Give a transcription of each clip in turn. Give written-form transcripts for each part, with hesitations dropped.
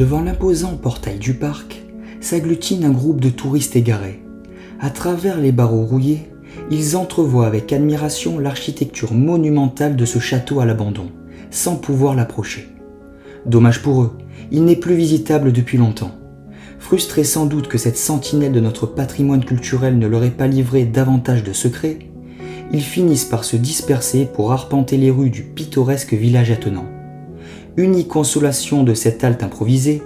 Devant l'imposant portail du parc, s'agglutine un groupe de touristes égarés. À travers les barreaux rouillés, ils entrevoient avec admiration l'architecture monumentale de ce château à l'abandon, sans pouvoir l'approcher. Dommage pour eux, il n'est plus visitable depuis longtemps. Frustrés sans doute que cette sentinelle de notre patrimoine culturel ne leur ait pas livré davantage de secrets, ils finissent par se disperser pour arpenter les rues du pittoresque village attenant. Unique consolation de cette halte improvisée,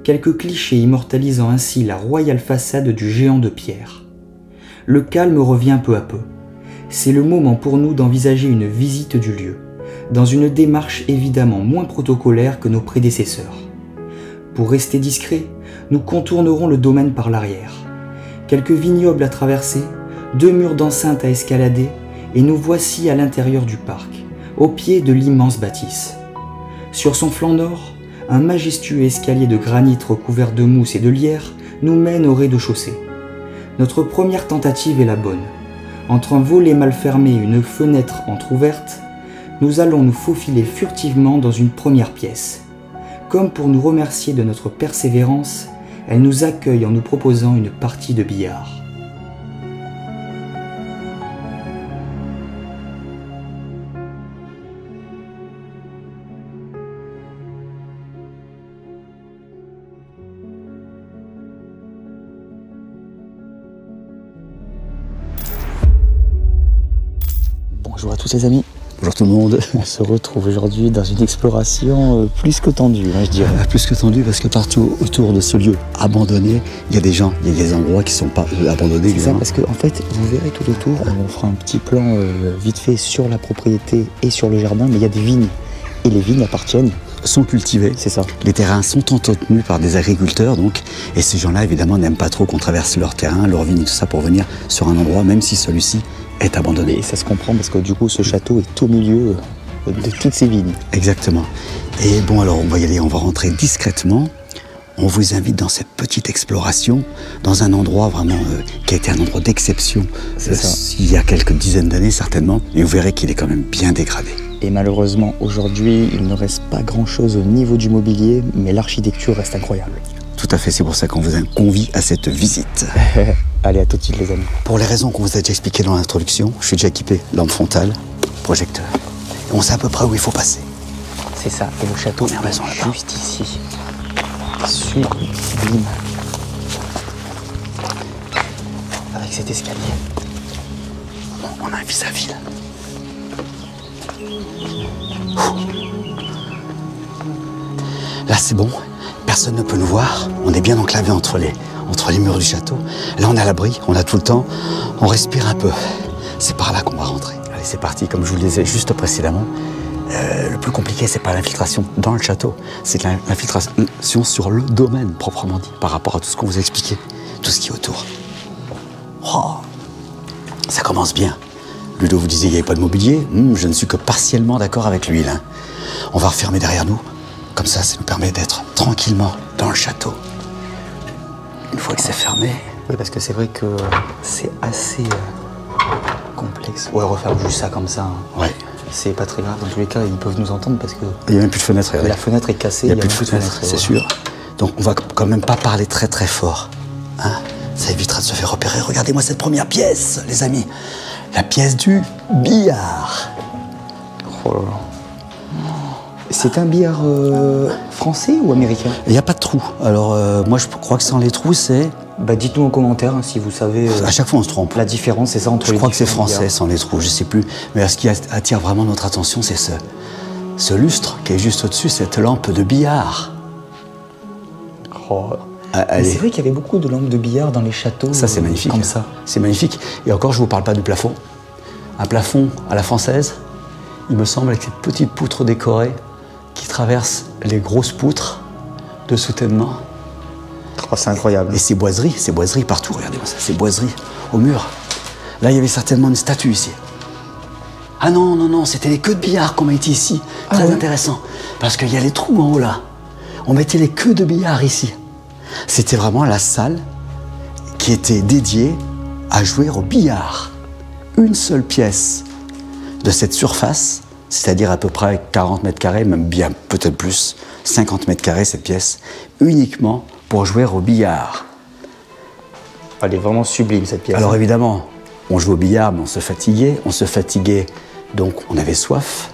quelques clichés immortalisant ainsi la royale façade du géant de pierre. Le calme revient peu à peu. C'est le moment pour nous d'envisager une visite du lieu, dans une démarche évidemment moins protocolaire que nos prédécesseurs. Pour rester discret, nous contournerons le domaine par l'arrière. Quelques vignobles à traverser, 2 murs d'enceinte à escalader, et nous voici à l'intérieur du parc, au pied de l'immense bâtisse. Sur son flanc nord, un majestueux escalier de granit recouvert de mousse et de lierre nous mène au rez-de-chaussée. Notre première tentative est la bonne. Entre un volet mal fermé et une fenêtre entr'ouverte, nous allons nous faufiler furtivement dans une première pièce. Comme pour nous remercier de notre persévérance, elle nous accueille en nous proposant une partie de billard. Bonjour à tous les amis. Bonjour tout le monde. On se retrouve aujourd'hui dans une exploration plus que tendue, je dirais. Plus que tendue parce que partout autour de ce lieu abandonné, il y a des gens, il y a des endroits qui ne sont pas abandonnés. C'est ça, parce que en fait, vous verrez tout autour, on fera un petit plan vite fait sur la propriété et sur le jardin, mais il y a des vignes. Et les vignes appartiennent. Sont cultivés. C'est ça. Les terrains sont entretenus par des agriculteurs, donc. Et ces gens-là, évidemment, n'aiment pas trop qu'on traverse leur terrain, leur vigne et tout ça pour venir sur un endroit, même si celui-ci est abandonné. Et ça se comprend parce que du coup, ce château est au milieu de toutes ces vignes. Exactement. Et bon, alors on va y aller, on va rentrer discrètement. On vous invite dans cette petite exploration, dans un endroit vraiment qui a été un endroit d'exception il y a quelques dizaines d'années certainement. Et vous verrez qu'il est quand même bien dégradé. Et malheureusement, aujourd'hui, il ne reste pas grand-chose au niveau du mobilier, mais l'architecture reste incroyable. Tout à fait, c'est pour ça qu'on vous convie à cette visite. Allez, à tout de suite les amis. Pour les raisons qu'on vous a déjà expliquées dans l'introduction, je suis déjà équipé lampe frontale, projecteur. Et on sait à peu près où il faut passer. C'est ça, et le château est juste ici. Sublime. Avec cet escalier. On a un vis-à-vis là. Là c'est bon, personne ne peut nous voir, on est bien enclavé entre les murs du château. Là on est à l'abri, on a tout le temps, on respire un peu. C'est par là qu'on va rentrer. Allez c'est parti, comme je vous le disais juste précédemment, le plus compliqué c'est pas l'infiltration dans le château, c'est l'infiltration sur le domaine proprement dit, par rapport à tout ce qu'on vous a expliqué, tout ce qui est autour. Oh, ça commence bien. Ludo vous disait qu'il n'y avait pas de mobilier. Je ne suis que partiellement d'accord avec lui là. On va refermer derrière nous. Comme ça nous permet d'être tranquillement dans le château. Une fois que c'est fermé. Oui, parce que c'est vrai que c'est assez complexe. Ouais, refaire juste ça comme ça. Ouais. C'est pas très grave. Dans tous les cas, ils peuvent nous entendre parce que. Il n'y a même plus de fenêtre, regardez. La fenêtre est cassée. Il n'y a plus de fenêtre, c'est sûr. Donc on va quand même pas parler très très fort. Hein, ça évitera de se faire repérer. Regardez-moi cette première pièce, les amis. La pièce du billard. Oh là là. C'est un billard français ou américain? Il n'y a pas de trou. Alors moi je crois que sans les trous c'est... Bah dites-nous en commentaire hein, si vous savez... à chaque fois on se trompe. La différence c'est ça entre les... Je crois que c'est français sans les trous, je sais plus. Mais ce qui attire vraiment notre attention c'est ce lustre qui est juste au-dessus, cette lampe de billard. Oh. C'est vrai qu'il y avait beaucoup de lampes de billard dans les châteaux. Ça c'est magnifique. Comme ça. C'est magnifique. Et encore je vous parle pas du plafond. Un plafond à la française, il me semble avec cette petite poutre décorée qui traverse les grosses poutres de soutènement. Oh, c'est incroyable. Et ces boiseries partout, regardez-moi ça, ces boiseries au mur. Là, il y avait certainement une statue ici. Ah non, non, non, c'était les queues de billard qu'on mettait ici. Très intéressant. Parce qu'il y a les trous en haut là. On mettait les queues de billard ici. C'était vraiment la salle qui était dédiée à jouer au billard. Une seule pièce de cette surface c'est-à-dire à peu près 40 mètres carrés, même bien peut-être plus, 50 mètres carrés cette pièce, uniquement pour jouer au billard. Elle est vraiment sublime cette pièce. Alors évidemment, on jouait au billard, mais on se fatiguait, donc on avait soif,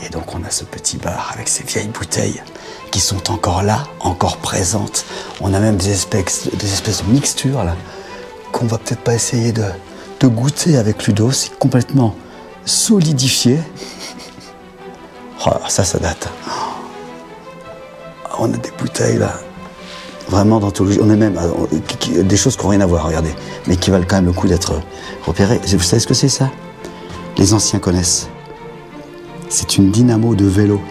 et donc on a ce petit bar avec ces vieilles bouteilles qui sont encore là, encore présentes. On a même des espèces de mixtures là, qu'on va peut-être pas essayer de goûter avec Ludo, c'est complètement solidifié. Oh, ça date. On a des bouteilles là, vraiment d'anthologie. On est même des choses qui n'ont rien à voir, regardez, mais qui valent quand même le coup d'être repérées. Vous savez ce que c'est ça? Les anciens connaissent. C'est une dynamo de vélo.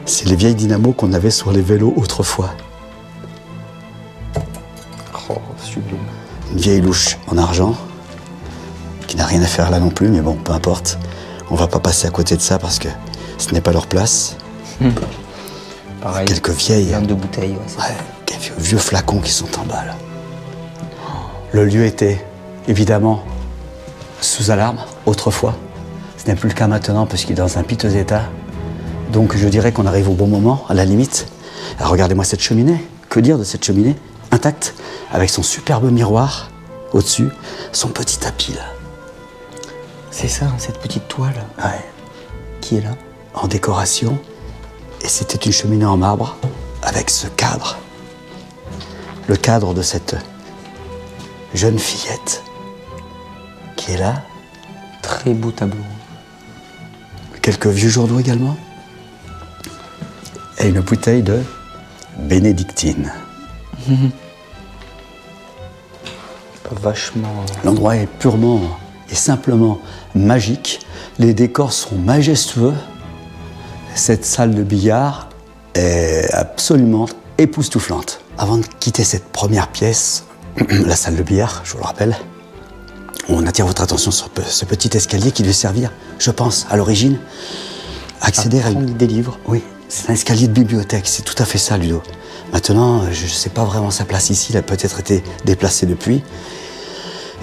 C'est les vieilles dynamos qu'on avait sur les vélos autrefois. Oh, sublime. Une vieille louche en argent, qui n'a rien à faire là non plus, mais bon, peu importe. On va pas passer à côté de ça parce que ce n'est pas leur place. Pareil. Quelques vieilles. De bouteilles, ouais, quelques vieux flacons qui sont en bas là. Le lieu était évidemment sous alarme autrefois. Ce n'est plus le cas maintenant parce qu'il est dans un piteux état. Donc je dirais qu'on arrive au bon moment, à la limite. Alors, regardez-moi cette cheminée. Que dire de cette cheminée intacte, avec son superbe miroir au-dessus, son petit tapis là. C'est ça, cette petite toile Ouais. qui est là. En décoration. Et c'était une cheminée en marbre avec ce cadre. Le cadre de cette jeune fillette qui est là. Très beau tableau. Quelques vieux journaux également. Et une bouteille de bénédictine. Vachement. L'endroit est purement et simplement magique. Les décors sont majestueux. Cette salle de billard est absolument époustouflante. Avant de quitter cette première pièce, la salle de billard, je vous le rappelle, on attire votre attention sur ce petit escalier qui devait servir, je pense, à l'origine, à accéder à des livres. Oui, c'est un escalier de bibliothèque, c'est tout à fait ça, Ludo. Maintenant, je ne sais pas vraiment sa place ici, il a peut-être été déplacé depuis.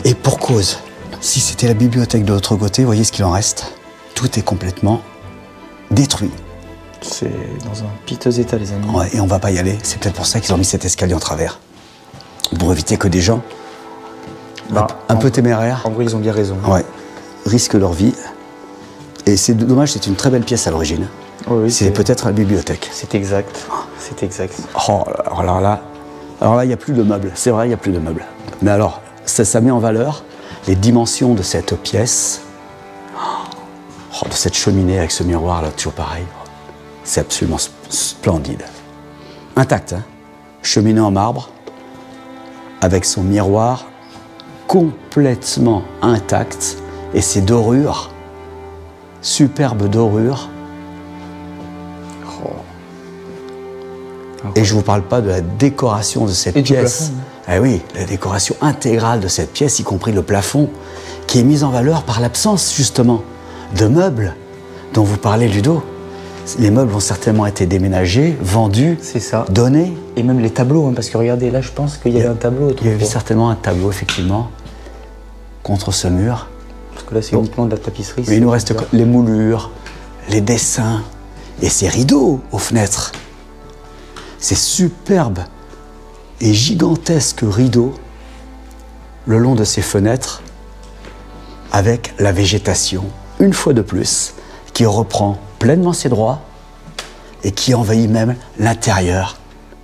Et pour cause, si c'était la bibliothèque de l'autre côté, vous voyez ce qu'il en reste. Tout est complètement détruit. C'est dans un piteux état, les amis. Ouais, et on va pas y aller. C'est peut-être pour ça qu'ils ont mis cet escalier en travers. Pour éviter que des gens un peu téméraires, En vrai, ils ont bien raison. ouais, risquent leur vie. Et c'est dommage, c'est une très belle pièce à l'origine. Oui, c'est peut-être la bibliothèque. C'est exact. C'est exact. Oh, alors là, il n'y a plus de meubles. C'est vrai, il n'y a plus de meubles. Mais alors, ça met en valeur les dimensions de cette pièce. Oh, de cette cheminée avec ce miroir là, toujours pareil. C'est absolument splendide. Intact, hein. Cheminée en marbre, avec son miroir complètement intact, et ses dorures, superbes dorures. Et je ne vous parle pas de la décoration de cette pièce. Ah oui, la décoration intégrale de cette pièce, y compris le plafond, qui est mise en valeur par l'absence, justement, de meubles dont vous parlez, Ludo. Les meubles ont certainement été déménagés, vendus, c'est ça, donnés. Et même les tableaux, hein, parce que regardez, là, je pense qu'il y avait un tableau. Il y avait certainement un tableau, effectivement, contre ce mur. Parce que là, c'est uniquement de la tapisserie. Mais il nous reste les moulures, les dessins et ces rideaux aux fenêtres. Ces superbes et gigantesques rideaux le long de ces fenêtres avec la végétation, une fois de plus, qui reprend pleinement ses droits et qui envahit même l'intérieur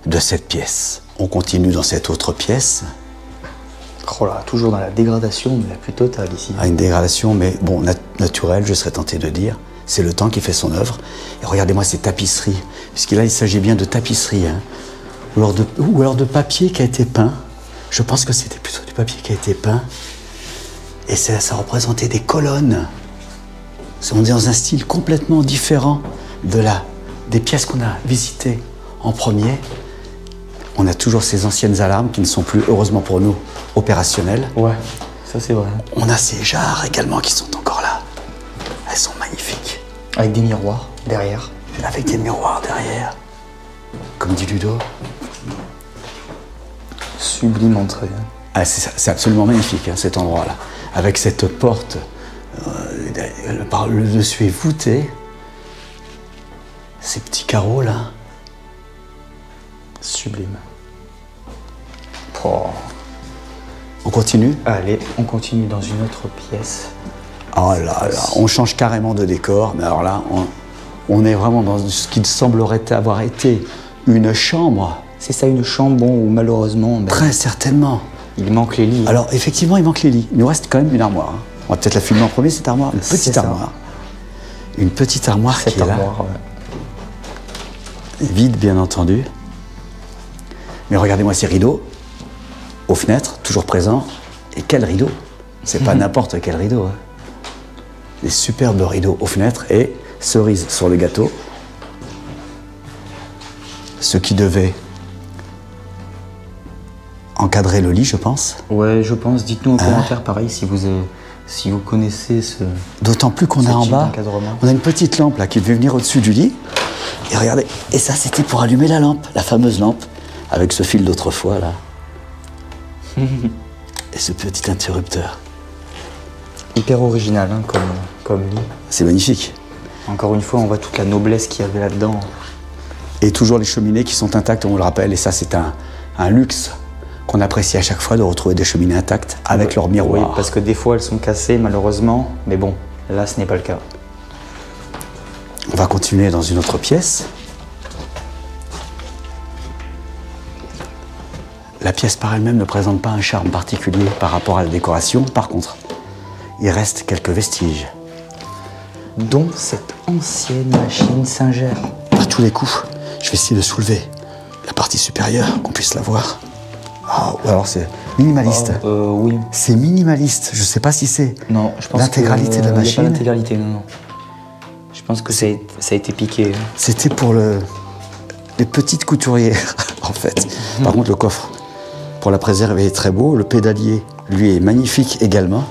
de cette pièce. On continue dans cette autre pièce. Oh là, toujours dans la dégradation, mais la plus totale ici. Ah, une dégradation, mais bon, naturelle, je serais tenté de dire. C'est le temps qui fait son œuvre. Et regardez-moi ces tapisseries, puisque là, il s'agit bien de tapisserie, hein. Ou alors de papier qui a été peint. Je pense que c'était plutôt du papier qui a été peint. Et ça représentait des colonnes. On est dans un style complètement différent des pièces qu'on a visitées en premier. On a toujours ces anciennes alarmes qui ne sont plus, heureusement pour nous, opérationnelles. Ouais, ça c'est vrai. On a ces jarres également qui sont encore là. Elles sont magnifiques. Avec des miroirs derrière. Avec des miroirs derrière. Comme dit Ludo. Sublime entrée. Ah, c'est absolument magnifique, hein, cet endroit-là. Avec cette porte Le dessus est voûté. Ces petits carreaux là. Sublime. Oh. On continue? Allez, on continue dans une autre pièce. Oh là là, on change carrément de décor, mais alors là, on est vraiment dans ce qui semblerait avoir été une chambre. C'est ça, une chambre, bon, où malheureusement... Ben, très certainement. Il manque les lits. Alors, effectivement, il manque les lits. Il nous reste quand même une armoire. Hein. On va peut-être la filmer en premier, cette armoire. Une petite armoire. Une petite armoire qui est là. Ouais. Vide, bien entendu. Mais regardez-moi ces rideaux. Aux fenêtres, toujours présents. Et quel rideau! C'est pas n'importe quel rideau. Hein. Des superbes rideaux aux fenêtres et cerise sur le gâteau. Ce qui devait encadrer le lit, je pense. Ouais, je pense. Dites-nous en commentaire, pareil, si vous connaissez ce... D'autant plus qu'on a en bas, on a une petite lampe là qui devait venir au-dessus du lit. Et regardez, et ça c'était pour allumer la lampe, la fameuse lampe, avec ce fil d'autrefois là. Et ce petit interrupteur. Hyper original, hein, comme lit. C'est magnifique. Encore une fois, on voit toute la noblesse qu'il y avait là-dedans. Et toujours les cheminées qui sont intactes, on le rappelle, et ça c'est un luxe qu'on apprécie à chaque fois de retrouver des cheminées intactes avec leur miroir. Oui, parce que des fois elles sont cassées malheureusement, mais bon, là ce n'est pas le cas. On va continuer dans une autre pièce. La pièce par elle-même ne présente pas un charme particulier par rapport à la décoration. Par contre, il reste quelques vestiges. Dont cette ancienne machine Singer. À tous les coups, je vais essayer de soulever la partie supérieure, qu'on puisse la voir. Oh, ou alors c'est minimaliste. Oui. C'est minimaliste. Je ne sais pas si c'est l'intégralité de la machine. Pas l'intégralité, non. Je pense que ça a été piqué. C'était pour les petites couturières, en fait. Par contre, le coffre, pour la préserver, est très beau. Le pédalier, lui, est magnifique également.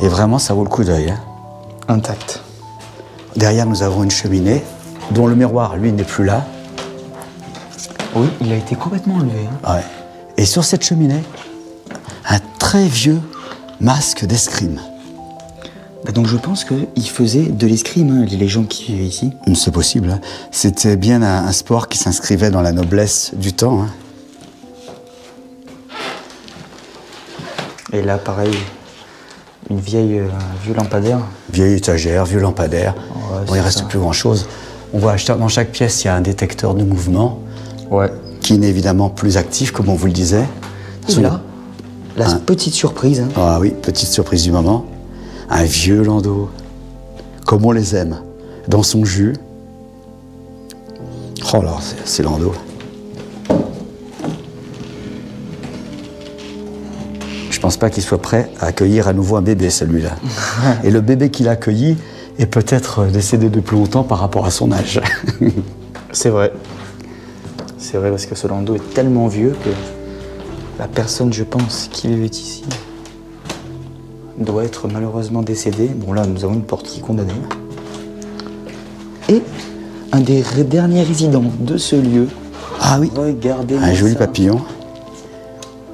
Et vraiment, ça vaut le coup d'œil. Hein. Intact. Derrière, nous avons une cheminée, dont le miroir, lui, n'est plus là. Oui, il a été complètement enlevé. Hein. Ouais. Et sur cette cheminée, un très vieux masque d'escrime. Bah donc je pense qu'ils faisaient de l'escrime, hein, les gens qui vivaient ici. C'est possible. Hein. C'était bien un sport qui s'inscrivait dans la noblesse du temps. Hein. Et là, pareil, une vieux lampadaire. Vieille étagère, vieux lampadaire. Ouais, bon, il reste plus grand-chose. On voit dans chaque pièce, il y a un détecteur de mouvement. Ouais. Qui n'est évidemment plus actif, comme on vous le disait. Et là, la petite surprise. Hein. Ah oui, petite surprise du moment. Un vieux landau, comme on les aime, dans son jus. Oh là, c'est landau. Je pense pas qu'il soit prêt à accueillir à nouveau un bébé, celui-là. Et le bébé qu'il a accueilli est peut-être décédé depuis longtemps par rapport à son âge. C'est vrai. C'est vrai parce que ce landau est tellement vieux que la personne, je pense, qui vivait ici doit être malheureusement décédée. Bon là, nous avons une porte qui est condamnée. Et un des derniers résidents de ce lieu. Ah oui. Regardez. Un joli papillon.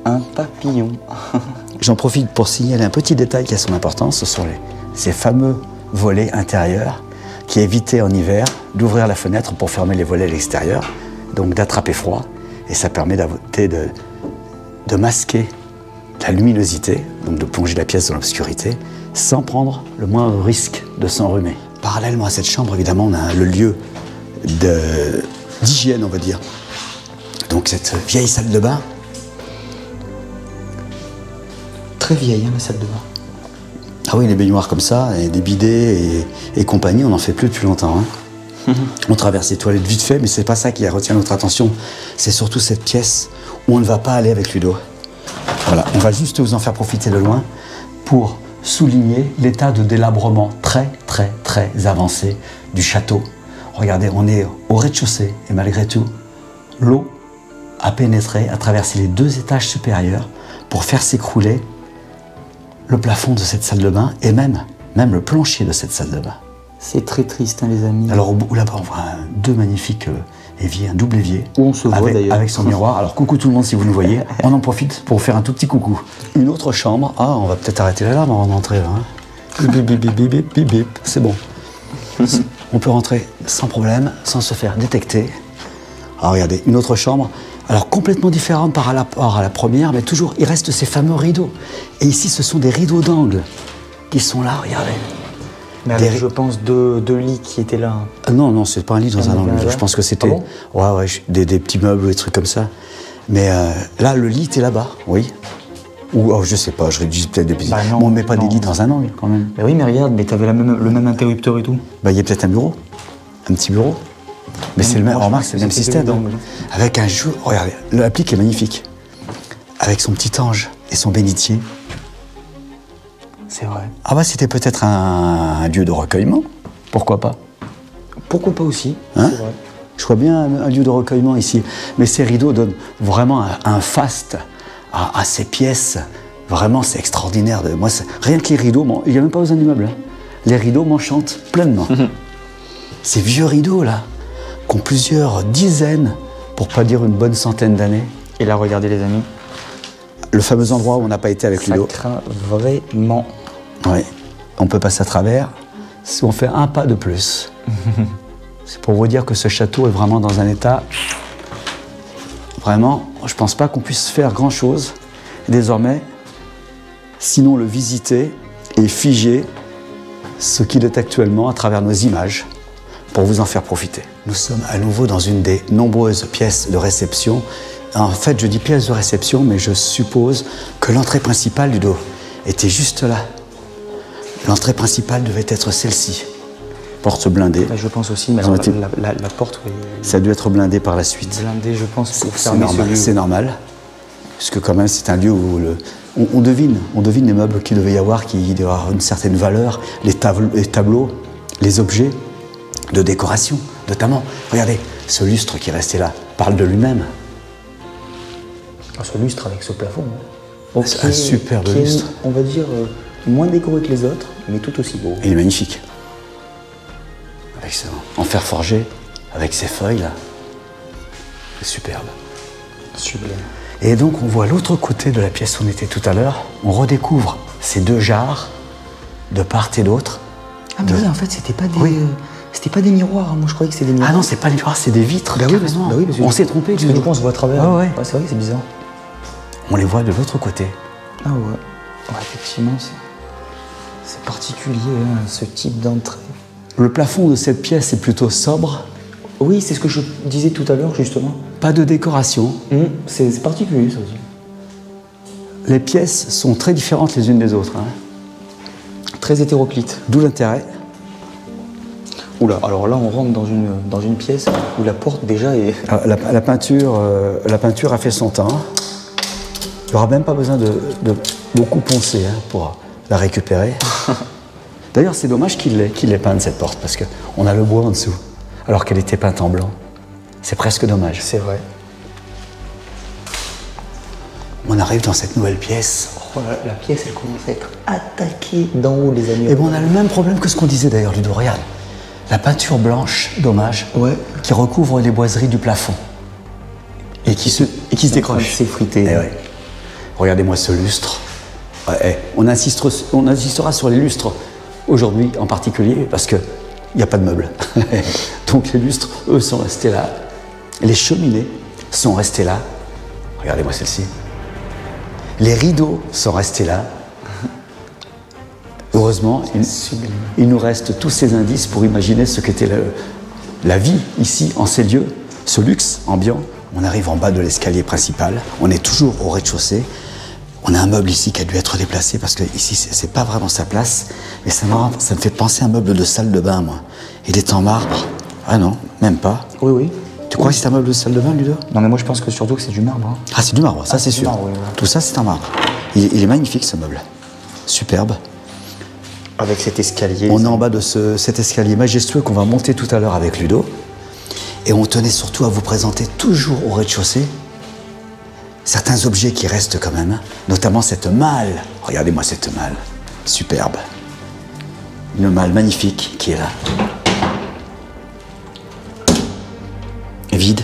Un papillon. J'en profite pour signaler un petit détail qui a son importance. Ce sont ces fameux volets intérieurs qui évitaient en hiver d'ouvrir la fenêtre pour fermer les volets à l'extérieur. Donc d'attraper froid, et ça permet de masquer la luminosité, donc de plonger la pièce dans l'obscurité, sans prendre le moindre risque de s'enrhumer. Parallèlement à cette chambre, évidemment, on a le lieu d'hygiène, on va dire. Donc cette vieille salle de bain. Très vieille, hein, la salle de bain. Ah oui, les baignoires comme ça, et des bidets et compagnie, on n'en fait plus depuis longtemps. Hein. On traverse les toilettes vite fait, mais c'est pas ça qui retient notre attention. C'est surtout cette pièce où on ne va pas aller avec Ludo. Voilà, on va juste vous en faire profiter de loin pour souligner l'état de délabrement très avancé du château. Regardez, on est au rez-de-chaussée et malgré tout, l'eau a pénétré, a traversé les 2 étages supérieurs pour faire s'écrouler le plafond de cette salle de bain et même le plancher de cette salle de bain. C'est très triste, hein, les amis. Alors là-bas, on voit 2 magnifiques éviers, un double évier. Où on se voit d'ailleurs. Avec son miroir. Alors coucou tout le monde si vous nous voyez. On en profite pour faire un tout petit coucou. Une autre chambre. Ah, on va peut-être arrêter l'alarme avant d'entrer. Hein. Bip, bip, bip, bip, bip, bip, bip. C'est bon. On peut rentrer sans problème, sans se faire détecter. Alors regardez, une autre chambre. Alors complètement différente par rapport à la première, mais toujours, il reste ces fameux rideaux. Et ici, ce sont des rideaux d'angle qui sont là, regardez. Mais avec, je pense, deux lits qui étaient là. Non, non, c'est pas un lit dans un angle. Je pense que c'était des petits meubles ou des trucs comme ça. Mais là, le lit était là-bas, oui. Ou, je sais pas, je réduis peut-être des petits... non, mais on met pas des lits dans un angle, quand même. Mais oui, mais regarde, mais t'avais le même interrupteur et tout. Il y a peut-être un bureau. Un petit bureau. Mais c'est le même, remarque, c'est le même système. Avec un jeu, regardez, l'applique est magnifique. Avec son petit ange et son bénitier. C'est vrai. Ah bah c'était peut-être un lieu de recueillement. Pourquoi pas? Pourquoi pas aussi, hein? C'est vrai. Je vois bien un lieu de recueillement ici. Mais ces rideaux donnent vraiment un faste à ces pièces. Vraiment, c'est extraordinaire. Moi, rien que les rideaux, il n'y a même pas besoin d'immeuble. Hein. Les rideaux m'enchantent pleinement. Ces vieux rideaux, là, qui ont plusieurs dizaines, pour pas dire une bonne centaine d'années. Et là, regardez les amis. Le fameux endroit où on n'a pas été avec Ludo. Ça craint vraiment. Oui, on peut passer à travers si on fait un pas de plus. C'est pour vous dire que ce château est vraiment dans un état... Vraiment, je pense pas qu'on puisse faire grand-chose désormais, sinon le visiter et figer ce qu'il est actuellement à travers nos images pour vous en faire profiter. Nous sommes à nouveau dans une des nombreuses pièces de réception. En fait, je dis pièce de réception, mais je suppose que l'entrée principale, Ludo, était juste là. L'entrée principale devait être celle-ci. Porte blindée. Là, je pense aussi, mais la porte... Oui, ça a dû être blindé par la suite. Blindé, je pense, pour c'est normal, c'est normal. Parce que quand même, c'est un lieu où on devine les meubles qu'il devait y avoir, qui devaient avoir une certaine valeur, les tableaux, les objets de décoration, notamment. Regardez, ce lustre qui est resté là parle de lui-même. Ce lustre avec ce plafond. Un superbe lustre. On va dire moins décoré que les autres, mais tout aussi beau. Il est magnifique. Avec ça, en fer forgé, avec ses feuilles là. C'est superbe. Sublime. Et donc on voit l'autre côté de la pièce où on était tout à l'heure. On redécouvre ces deux jarres de part et d'autre. Ah mais oui, en fait, c'était pas des... Oui. C'était pas des miroirs, moi je croyais que c'était des miroirs. Ah non, c'est pas des miroirs, c'est des vitres. Bah oui, parce que on s'est trompé. Parce que du coup, on se voit à travers. Ah ouais. C'est vrai que c'est bizarre. On les voit de l'autre côté. Ah ouais. Ouais, effectivement, c'est particulier, hein, ce type d'entrée. Le plafond de cette pièce est plutôt sobre. Oui, c'est ce que je disais tout à l'heure, justement. Pas de décoration. C'est particulier, ça aussi. Les pièces sont très différentes les unes des autres. Hein. Très hétéroclites. D'où l'intérêt. Oula, alors là, on rentre dans une pièce où la porte, déjà, est... La peinture a fait son temps. Il n'y aura même pas besoin de beaucoup poncer hein, pour la récupérer. D'ailleurs, c'est dommage qu'il l'ait peinte, cette porte, parce qu'on a le bois en dessous, alors qu'elle était peinte en blanc. C'est presque dommage. C'est vrai. On arrive dans cette nouvelle pièce. Oh, la pièce, elle commence à être attaquée d'en haut, les amis. Et bon, on a le même problème que ce qu'on disait d'ailleurs, Ludo. Regarde, la peinture blanche, dommage, qui recouvre les boiseries du plafond. Et qui se décroche. C'est frité. Eh ouais. Regardez-moi ce lustre. Ouais, on insistera sur les lustres aujourd'hui en particulier parce qu'il n'y a pas de meubles. Donc les lustres, eux, sont restés là. Les cheminées sont restées là. Regardez-moi celle-ci. Les rideaux sont restés là. Heureusement, il nous reste tous ces indices pour imaginer ce qu'était la vie ici, en ces lieux, ce luxe ambiant. On arrive en bas de l'escalier principal. On est toujours au rez-de-chaussée. On a un meuble ici qui a dû être déplacé parce que ici, c'est pas vraiment sa place. Mais ça me fait penser à un meuble de salle de bain, moi. Il est en marbre. Ah non, même pas. Oui, oui. Tu crois que c'est un meuble de salle de bain, Ludo? Non, mais moi, je pense que surtout que c'est du marbre. Hein. Ah, c'est du marbre, ça c'est sûr. Marbre, oui. Tout ça, c'est en marbre. Il est magnifique, ce meuble. Superbe. Avec cet escalier. On est en bas de cet escalier majestueux qu'on va monter tout à l'heure avec Ludo. Et on tenait surtout à vous présenter toujours au rez-de-chaussée certains objets qui restent quand même, notamment cette malle. Regardez-moi cette malle, superbe. Une malle magnifique qui est là. Vide,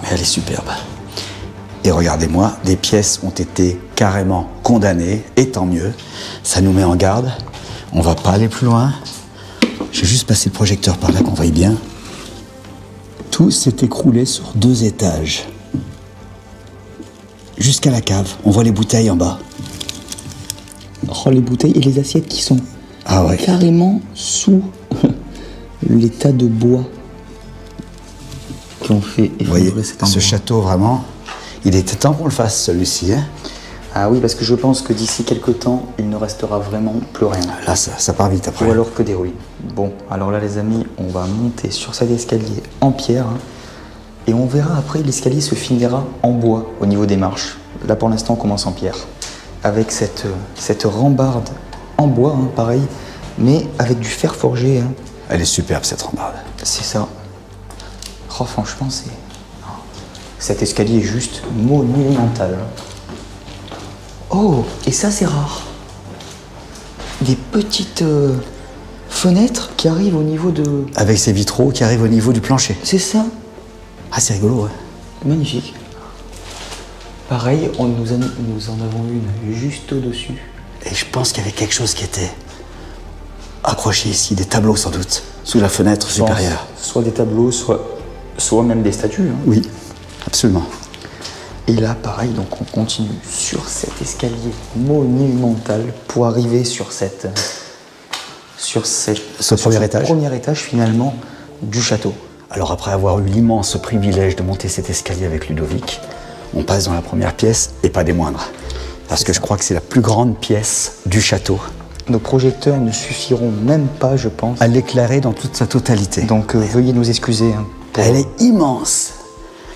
mais elle est superbe. Et regardez-moi, des pièces ont été carrément condamnées, et tant mieux. Ça nous met en garde. On va pas aller plus loin. Je vais juste passer le projecteur par là, qu'on voie bien. Tout s'est écroulé sur 2 étages. Jusqu'à la cave. On voit les bouteilles en bas. Oh, les bouteilles et les assiettes qui sont carrément sous les tas de bois qui ont fait Vous voyez, effondrer cet endroit. ce château, vraiment, il était temps qu'on le fasse, celui-ci. Hein. Ah oui, parce que je pense que d'ici quelques temps, il ne restera vraiment plus rien. Là, ça part vite après. Ou alors que des ruines. Bon, alors là les amis, on va monter sur cet escalier en pierre, hein, et on verra après, l'escalier se finira en bois au niveau des marches. Là pour l'instant on commence en pierre, avec cette rambarde en bois, hein, pareil, mais avec du fer forgé. Hein. Elle est superbe, cette rambarde. C'est ça. Oh franchement, cet escalier est juste monumental. Oh, et ça c'est rare. Des petites fenêtres qui arrivent au niveau de... Avec ces vitraux qui arrivent au niveau du plancher. C'est ça. Ah, c'est rigolo, ouais. Magnifique. Pareil, nous en avons une juste au-dessus. Et je pense qu'il y avait quelque chose qui était accroché ici, des tableaux sans doute, sous la fenêtre supérieure. Soit des tableaux, soit même des statues. Hein. Oui, absolument. Et là, pareil, donc on continue sur cet escalier monumental pour arriver sur ce premier étage finalement du château. Alors après avoir eu l'immense privilège de monter cet escalier avec Ludovic, on passe dans la première pièce, et pas des moindres. Parce que je crois que c'est la plus grande pièce du château. Nos projecteurs ne suffiront même pas, je pense. À l'éclairer dans toute sa totalité. Donc veuillez nous excuser. Hein, Elle est immense.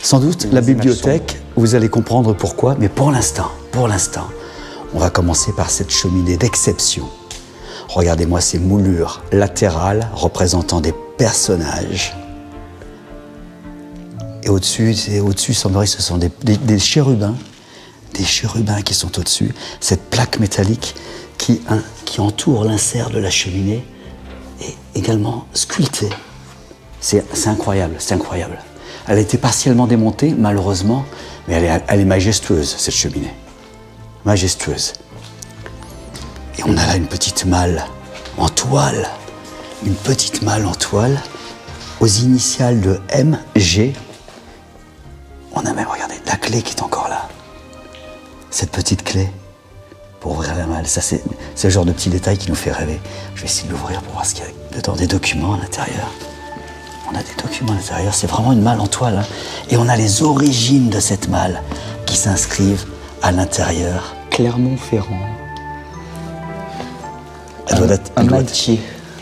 Sans doute la bibliothèque, vous allez comprendre pourquoi, mais pour l'instant, on va commencer par cette cheminée d'exception. Regardez-moi ces moulures latérales représentant des personnages. Et au-dessus, semblerait que ce sont des chérubins. Des chérubins qui sont au-dessus. Cette plaque métallique qui entoure l'insert de la cheminée est également sculptée. C'est incroyable, c'est incroyable. Elle a été partiellement démontée, malheureusement, mais elle est majestueuse, cette cheminée. Majestueuse. Et on a là une petite malle en toile. Une petite malle en toile aux initiales de MG. On a même, regardez, la clé qui est encore là. Cette petite clé pour ouvrir la malle. Ça, c'est le genre de petit détail qui nous fait rêver. Je vais essayer de l'ouvrir pour voir ce qu'il y a dedans. Des documents à l'intérieur. On a des documents à l'intérieur. C'est vraiment une malle en toile. Hein. Et on a les origines de cette malle qui s'inscrivent à l'intérieur. Clermont-Ferrand.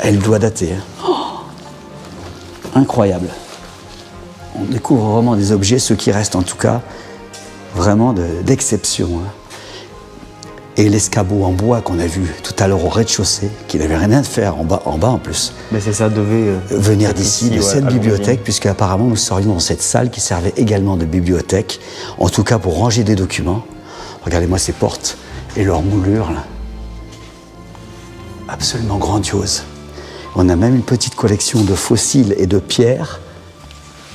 Elle doit dater. Hein. Oh, incroyable. On découvre vraiment des objets, ceux qui restent en tout cas, vraiment d'exception. Hein. Et l'escabeau en bois qu'on a vu tout à l'heure au rez-de-chaussée, qui n'avait rien à faire en bas en plus. Mais c'est ça, devait venir d'ici, de cette bibliothèque, puisque apparemment nous serions dans cette salle qui servait également de bibliothèque, en tout cas pour ranger des documents. Regardez-moi ces portes et leurs moulures là. Absolument grandiose. On a même une petite collection de fossiles et de pierres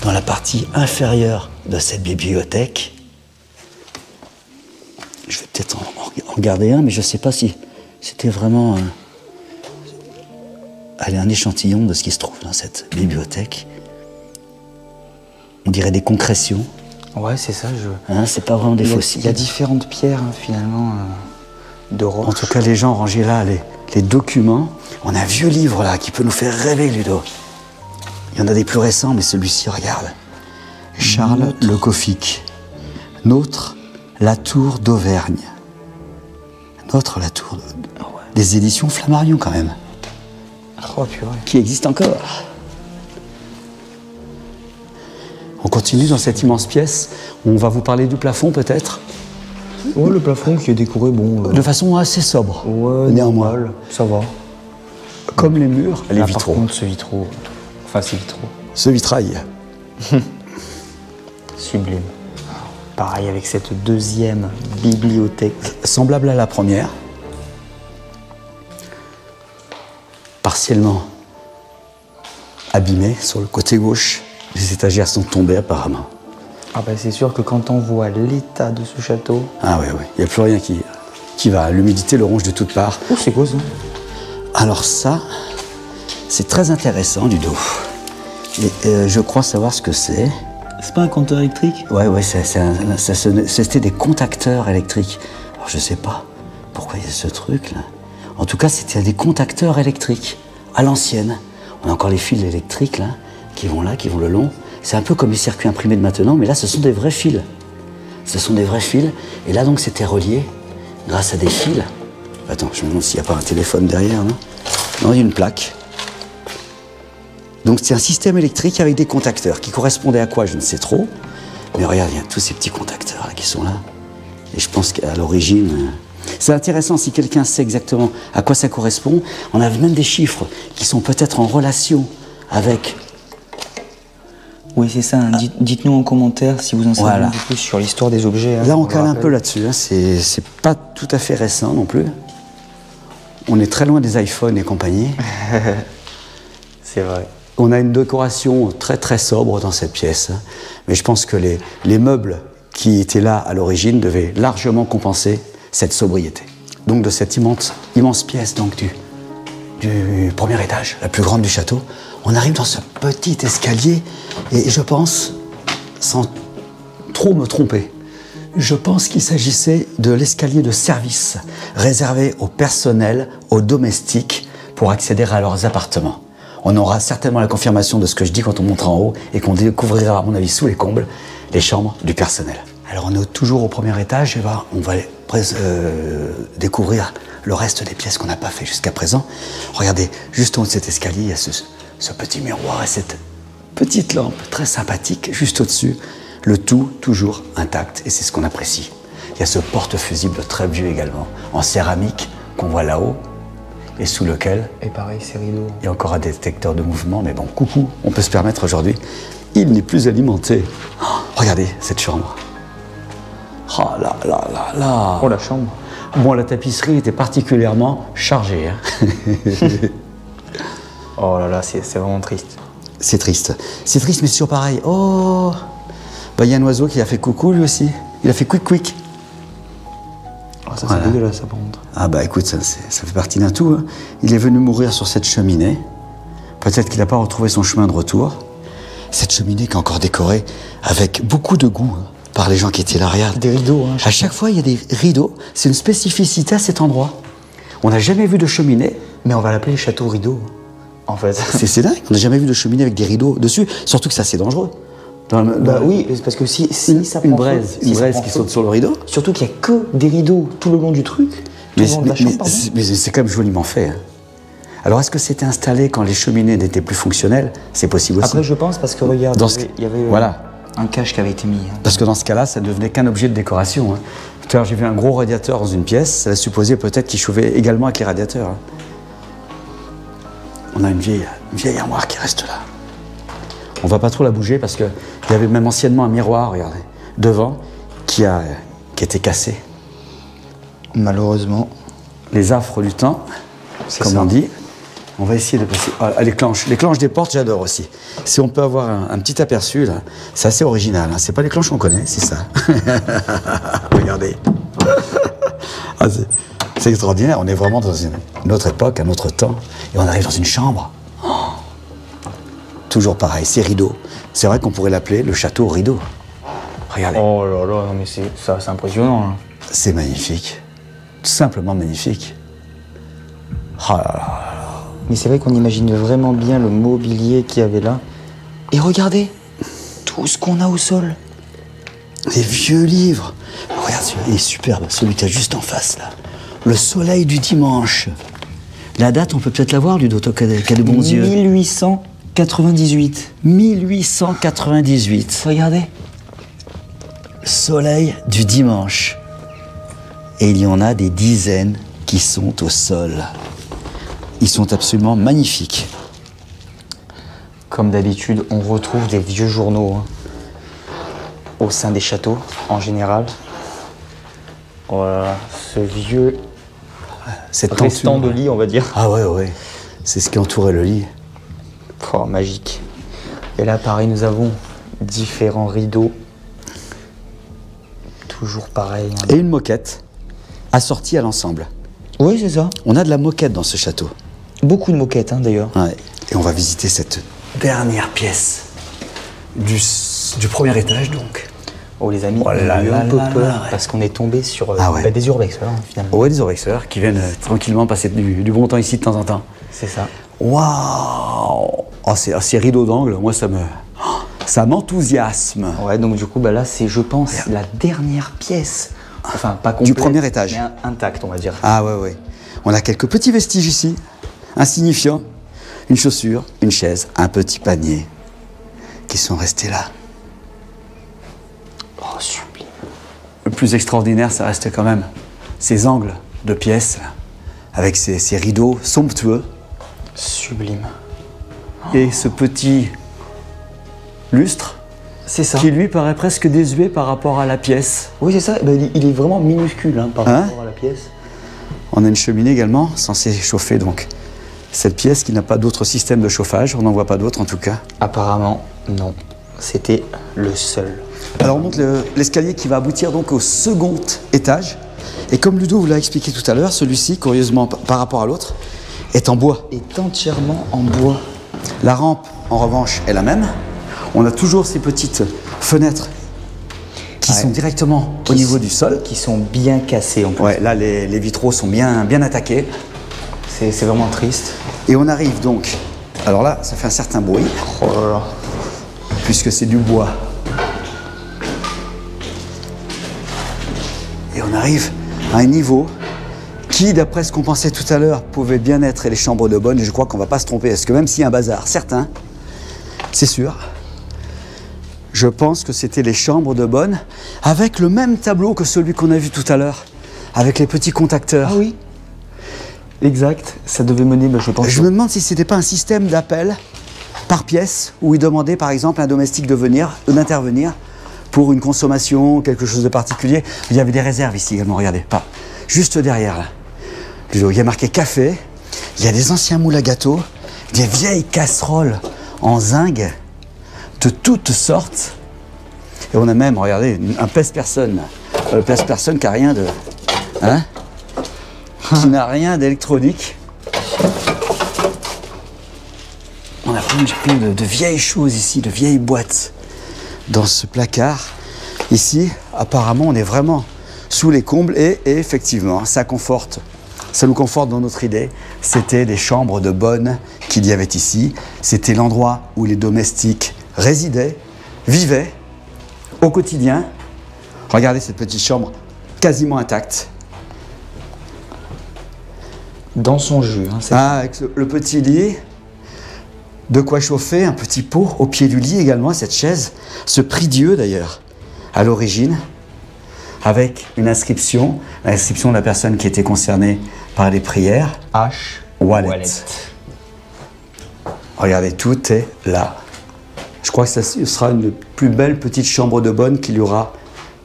dans la partie inférieure de cette bibliothèque. Je vais peut-être en garder un, mais je ne sais pas si c'était vraiment un échantillon de ce qui se trouve dans cette bibliothèque. On dirait des concrétions. Ouais, c'est ça. Hein, c'est pas vraiment des fossiles. Il y a différentes pierres, hein, finalement, de roche. En tout cas, les gens rangés là, les documents. On a un vieux livre là qui peut nous faire rêver, Ludo. Il y en a des plus récents, mais celui-ci, regarde. Charles Le Cofic. Nôtre, La Tour d'Auvergne. Nôtre, La Tour des éditions Flammarion, quand même. Oh, purée. Qui existe encore. On continue dans cette immense pièce. On va vous parler du plafond, peut-être. Ouais, le plafond qui est décoré, bon... De façon assez sobre. Ouais, néanmoins. normal, ça va. Comme les murs, les vitraux. Par contre, ce vitraux... Enfin, ces vitraux. Ce vitrail. Sublime. Pareil avec cette deuxième bibliothèque. Semblable à la première. Partiellement abîmée sur le côté gauche. Les étagères sont tombées apparemment. Ah bah c'est sûr que quand on voit l'état de ce château... Ah oui, oui, il n'y a plus rien qui va. L'humidité le ronge de toutes parts. Oh, c'est quoi ça? Alors ça, c'est très intéressant, Ludo. Et je crois savoir ce que c'est. C'est pas un compteur électrique? Ouais, c'était des contacteurs électriques. Alors je sais pas pourquoi il y a ce truc là. En tout cas, c'était des contacteurs électriques à l'ancienne. On a encore les fils électriques là, qui vont le long. C'est un peu comme les circuits imprimés de maintenant, mais là, ce sont des vrais fils. Ce sont des vrais fils. Et là, donc, c'était relié grâce à des fils. Attends, je me demande s'il n'y a pas un téléphone derrière, non? Non, il y a une plaque. Donc, c'est un système électrique avec des contacteurs qui correspondaient à quoi, je ne sais trop. Mais regarde, il y a tous ces petits contacteurs là, qui sont là. Et je pense qu'à l'origine... C'est intéressant, si quelqu'un sait exactement à quoi ça correspond. On a même des chiffres qui sont peut-être en relation avec... Oui, c'est ça. Hein. Dites-nous en commentaire si vous en savez un peu plus sur l'histoire des objets. Hein, là, on cale un peu là-dessus. Hein. C'est pas tout à fait récent non plus. On est très loin des iPhones et compagnie. C'est vrai. On a une décoration très très sobre dans cette pièce. Hein. Mais je pense que les meubles qui étaient là à l'origine devaient largement compenser cette sobriété. Donc de cette immense pièce donc, du premier étage, la plus grande du château, on arrive dans ce petit escalier et je pense, sans trop me tromper, je pense qu'il s'agissait de l'escalier de service réservé au personnel, aux domestiques pour accéder à leurs appartements. On aura certainement la confirmation de ce que je dis quand on montera en haut et qu'on découvrira, à mon avis, sous les combles, les chambres du personnel. Alors on est toujours au premier étage et on va découvrir le reste des pièces qu'on n'a pas fait jusqu'à présent. Regardez, juste en haut de cet escalier, il y a ce petit miroir et cette petite lampe très sympathique juste au-dessus. Le tout toujours intact et c'est ce qu'on apprécie. Il y a ce porte-fusible très vieux également, en céramique qu'on voit là-haut et sous lequel... Et pareil, c'est rideau. Il y a encore un détecteur de mouvement, mais bon, coucou, on peut se permettre aujourd'hui. Il n'est plus alimenté. Oh, regardez cette chambre. Oh là là là là. Oh la chambre. Bon, la tapisserie était particulièrement chargée. Hein. Oh là là, c'est vraiment triste. C'est triste. C'est triste, mais c'est toujours pareil. Oh, bah, y a un oiseau qui a fait coucou lui aussi. Il a fait quick quick. Oh, ça c'est dégueulasse, ça, par contre. Ah bah écoute, ça fait partie d'un tout. Hein. Il est venu mourir sur cette cheminée. Peut-être qu'il n'a pas retrouvé son chemin de retour. Cette cheminée qui est encore décorée avec beaucoup de goût. Hein. Par les gens qui étaient là, regarde. Des rideaux. Hein, à chaque fois, il y a des rideaux. C'est une spécificité à cet endroit. On n'a jamais vu de cheminée. Mais on va l'appeler château rideau, en fait. C'est dingue. On n'a jamais vu de cheminée avec des rideaux dessus. Surtout que ça, c'est dangereux. Oui, parce que si ça prend une braise qui saute sur le rideau. Surtout qu'il n'y a que des rideaux tout le long du truc. Mais c'est quand même joliment fait. Hein. Alors, est-ce que c'était installé quand les cheminées n'étaient plus fonctionnelles? C'est possible aussi. Après, je pense, parce que regarde, il y avait voilà. Un cache qui avait été mis. Hein. Parce que dans ce cas-là, ça ne devenait qu'un objet de décoration. Hein. Tout à l'heure, j'ai vu un gros radiateur dans une pièce. Ça supposait peut-être qu'il chauffait également avec les radiateurs. Hein. On a une vieille armoire qui reste là. On va pas trop la bouger parce qu'il y avait même anciennement un miroir, regardez, devant, qui était cassé. Malheureusement. Les affres du temps, comme on dit. On va essayer de passer... Ah, les clenches des portes, j'adore aussi. Si on peut avoir un petit aperçu, là, c'est assez original. Hein. C'est pas les clenches qu'on connaît, c'est ça. Regardez. Ah, c'est extraordinaire. On est vraiment dans une autre époque, un autre temps. Et on arrive dans une chambre. Oh, toujours pareil, c'est rideau. C'est vrai qu'on pourrait l'appeler le château rideau. Regardez. Oh là là, non mais c'est impressionnant. Hein. C'est magnifique. Tout simplement magnifique. Oh là là. Mais c'est vrai qu'on imagine vraiment bien le mobilier qu'il y avait là. Et regardez, tout ce qu'on a au sol. Les vieux livres. Regarde, il est superbe, celui qui est juste en face, là. Le soleil du dimanche. La date, on peut peut-être la voir, Ludo, toi qui a de bons yeux. 1898. 1898. Regardez. Soleil du dimanche. Et il y en a des dizaines qui sont au sol. Ils sont absolument magnifiques. Comme d'habitude, on retrouve des vieux journaux hein, au sein des châteaux, en général. Voilà, ce vieux restant de lit, on va dire. Ah ouais, ouais. C'est ce qui entourait le lit. Oh, magique. Et là, pareil, nous avons différents rideaux. toujours pareil. Hein. Et une moquette assortie à l'ensemble. Oui, c'est ça. On a de la moquette dans ce château. Beaucoup de moquettes, hein, d'ailleurs. Ouais. Et on va visiter cette dernière pièce du premier étage, donc. Oh, les amis, Oh là on a eu là un peu là peur là, ouais. parce qu'on est tombé sur des urbexeurs, hein, finalement. Ouais, des orexeurs qui viennent tranquillement passer du bon temps ici de temps en temps. C'est ça. Waouh! Oh, ces rideaux d'angle, moi, ça m'enthousiasme. Ouais, donc du coup, bah là, c'est, je pense, la dernière pièce. Enfin, pas complète, Du premier étage. mais intacte, on va dire. Ah ouais, ouais. On a quelques petits vestiges ici, insignifiants. Une chaussure, une chaise, un petit panier qui sont restés là. Oh, sublime. Le plus extraordinaire, ça reste quand même ces angles de pièces, avec ces rideaux somptueux, Sublime. et ce petit lustre C'est ça. qui lui paraît presque désuet par rapport à la pièce. Oui, c'est ça. Bah, il est vraiment minuscule hein, par Hein rapport à la pièce. On a une cheminée également, censée chauffer donc cette pièce qui n'a pas d'autre système de chauffage, on n'en voit pas d'autre en tout cas. Apparemment, non. C'était le seul. Alors on monte l'escalier qui va aboutir donc au second étage. Et comme Ludo vous l'a expliqué tout à l'heure, celui-ci, curieusement par rapport à l'autre, est en bois. Est entièrement en bois. La rampe, en revanche, est la même. On a toujours ces petites fenêtres qui sont directement au niveau du sol. Qui sont bien cassés en plus. Ouais, là les vitraux sont bien attaqués. C'est vraiment triste. Et on arrive donc, alors là, ça fait un certain bruit, Oh là là. puisque c'est du bois. Et on arrive à un niveau qui, d'après ce qu'on pensait tout à l'heure, pouvait bien être les chambres de bonne, et je crois qu'on ne va pas se tromper, parce que même s'il y a un bazar certain, c'est sûr, je pense que c'était les chambres de bonne, avec le même tableau que celui qu'on a vu tout à l'heure, avec les petits contacteurs. Ah oui. Exact. Ça devait mener, bah, je pense. Je me demande si c'était pas un système d'appel par pièce, où il demandait par exemple à un domestique d'intervenir pour une consommation, quelque chose de particulier. Il y avait des réserves ici également, regardez, pas juste derrière là. Il y a marqué café, il y a des anciens moules à gâteaux, des vieilles casseroles en zinc de toutes sortes. Et on a même, regardez, un pèse-personne. Le pèse-personne qui n'a rien de... Hein, qui n'a rien d'électronique. On a plein de vieilles choses ici, de vieilles boîtes dans ce placard. Ici, apparemment, on est vraiment sous les combles et effectivement, ça nous conforte dans notre idée. C'était des chambres de bonne qu'il y avait ici. C'était l'endroit où les domestiques résidaient, vivaient au quotidien. Regardez cette petite chambre quasiment intacte. Dans son jus. Hein, Avec le petit lit, de quoi chauffer, un petit pot au pied du lit également, cette chaise, ce prie-dieu d'ailleurs, à l'origine, avec une inscription, l'inscription de la personne qui était concernée par les prières. H. Wallet. Regardez, tout est là. Je crois que ce sera une plus belle petite chambre de bonne qu'il y aura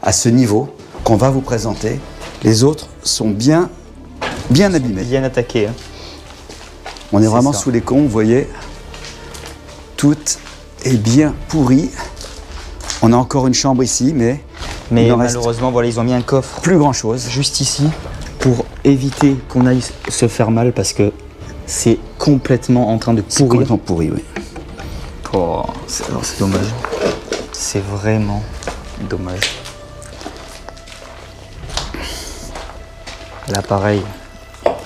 à ce niveau, qu'on va vous présenter. Les autres sont bien abîmés. Bien attaqué. Hein. On est vraiment ça. sous les cons, vous voyez. Tout est bien pourri. On a encore une chambre ici, mais il en reste malheureusement, voilà, ils ont mis un coffre plus grand chose. juste ici pour éviter qu'on aille se faire mal parce que c'est complètement en train de C'est pourrir. complètement pourri, oui. Oh, c'est dommage. C'est vraiment dommage. Là, pareil.